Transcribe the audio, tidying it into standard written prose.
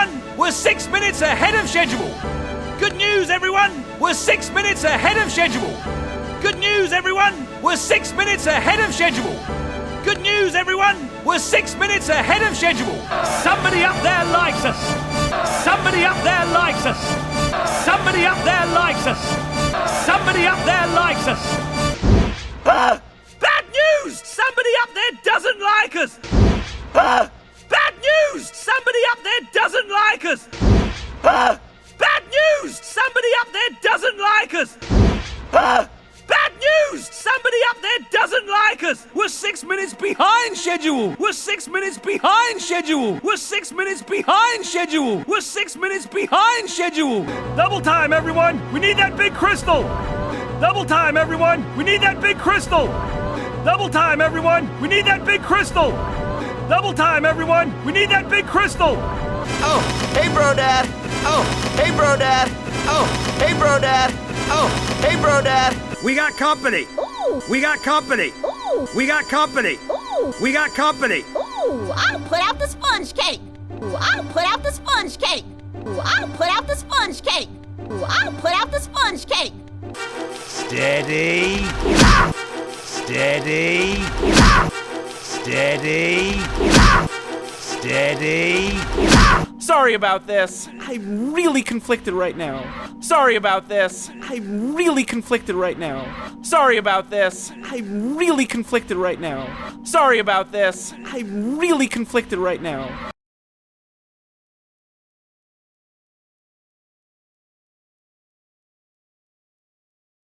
everyone! We're 6 minutes ahead of schedule! Good news, everyone! We're 6 minutes ahead of schedule! Good news, everyone! We're 6 minutes ahead of schedule! Good news, everyone! We're 6 minutes ahead of schedule! Somebody up there likes us! Somebody up there likes us! Somebody up there likes us! Somebody up there likes us! Bad news! Somebody up there doesn't like us! Bad news! Somebody up there doesn't like us! Bad news! Somebody up there doesn't like us! Bad news! Somebody up there doesn't like us! We're 6 minutes behind schedule! We're 6 minutes behind schedule! We're 6 minutes behind schedule! We're 6 minutes behind schedule! Double time, everyone! We need that big crystal! Double time, everyone! We need that big crystal! Double time, everyone! We need that big crystal! Double time, everyone! We need that big crystal! Oh, hey, bro, dad! Oh, hey, bro, dad! Oh, hey, bro, dad! Oh, hey, bro, dad! We got company! Ooh. We got company! Ooh. We got company! Ooh. We got company! Ooh, I'll put out the sponge cake. Ooh, I'll put out the sponge cake. Ooh, I'll put out the sponge cake. Ooh, I'll put out the sponge cake. Steady! Steady! Steady! Steady! Sorry about this. I'm really conflicted right now. Sorry about this. I'm really conflicted right now. Sorry about this. I'm really conflicted right now. Sorry about this. I'm really conflicted right now.